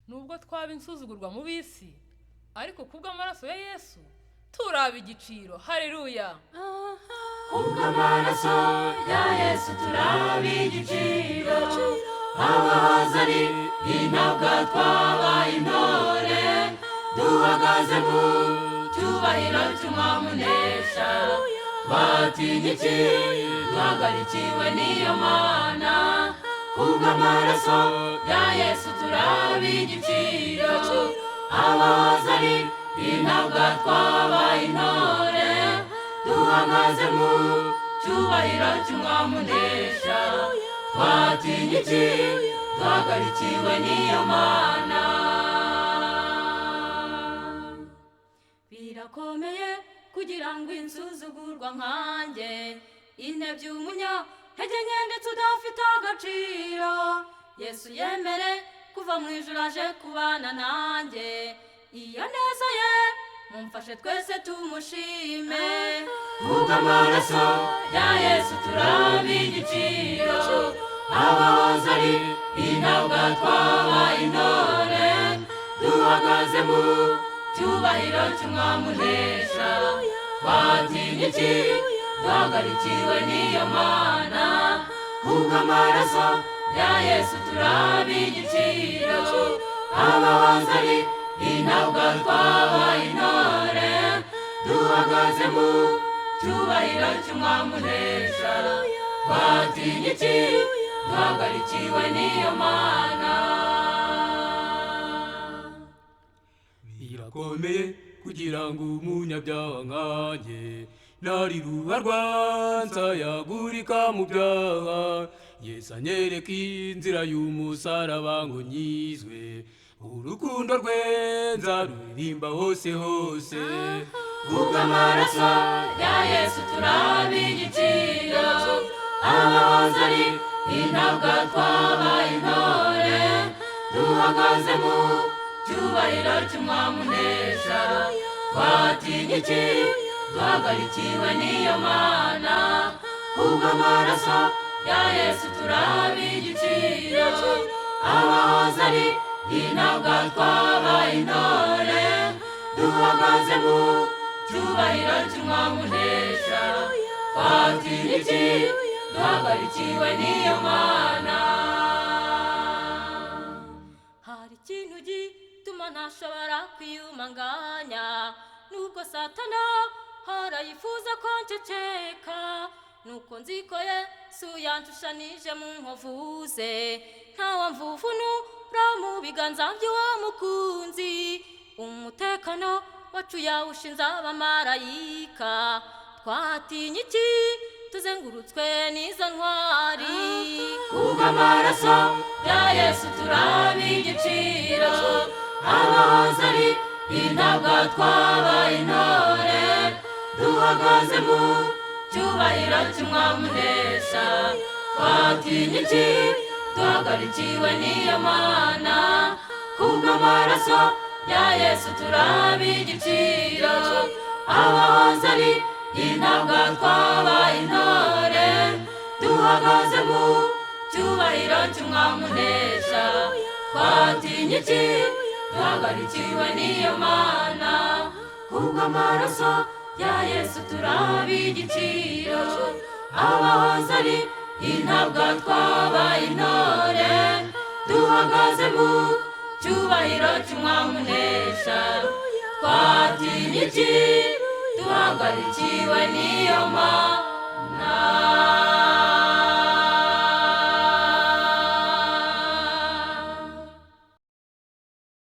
nubwo twaba insuzugurwa mu bisi ariko kubw'amaraso ya Yesu turaba igiciro. Haleluya. Kubw'amaraso ya Yesu turaba igiciro, abahoze ari intabwa twabaye intore, duhagaze mu cyubahiro cy'umwamunesha. Twatinya iki? Duhagarikiwe n'iyo Mana. Kubw'amaraso ya Yesu turaba igiciro, abahoze ari intabwa twabaye intore, duhagaze mu cyubahiro cy'umwamunesha. Twatinya iki? Duhagarikiwe n'iyo Mana. Birakomeye kugira ngo insuzugurwa nkanjye, intebye umunyantege nke ndetse udafite agaciro, Yesu yemere kuva mu ijuru aje kubana nanjye. Iyo neza ye mumfashe twese tumushime. Kubw'amaraso ya Yesu turaba igiciro, abahoze ari intabwa twabaye intore, duhagaze mu cyubahiro cy'umwamunesha. Twatinya iki? Duhagarikiwe n'iyo Mana. Kubw'amaraso ya Yesu turaba igiciro, abahoze ari intabwa twabaye intore, duhagaze mu cyubahiro cy'umwamunesha. Twatinya iki? Duhagarikiwe n'iyo Mana. Birakomeye kugira ngo umunyabyaha nkanjye nari ruharwa nsayagurika mu byaha, Yesu anyereka inzira y'umusaraba ngo nyizwe, urukundo rwe nzaruririmba hose hose. Kubw'amaraso ya Yesu turaba igiciro, abahoze ari intabwa twabaye intore, duhagaze mu cyubahiro cy'umwamunesha. Twatinya iki? Duhagarikiwe n'iyo Mana. Kubw'amaraso ya Yesu turaba igiciro, abahoze ari intabwa twabaye intore, duhagaze mu cyubahiro cy'umwamunesha. Twatinya iki? Duhagarikiwe n'iyo Mana. Hari ikintu gituma ntashobora kwiyumanganya, nubwo Satana harayifuza ko nceceka, nuko nzi ko Yesu yanshushanije mu nkovu ze. Ntawamvuvunura mu biganza by'uwo mukunzi, umutekano wacu yawushinze abamarayika. Twatinya iki? Tuzengurutswe n'izo ntwari. Kubw'amaraso ya Yesu turaba igiciro, abahoze ari intabwa twabaye intore, duhagaze mu cyubahiro cy'umwamunesha. Twatinya iki? Duhagarikiwe n'iyo Mana. Kubw'amaraso ya Yesu turaba igiciro, abahoze ari intabwa twabaye intore, duhagaze mu cyubahiro cy'umwamunesha. Twatinya iki? Duhagarikiwe n'iyo Mana. Kubw'amaraso ya Yesu turaba igiciro, abahoze ari intabwa twabaye intore, duhagaze mu cyubahiro cy'umwamunesha. Twatinya iki? Duhagarikiwe n'iyo Mana.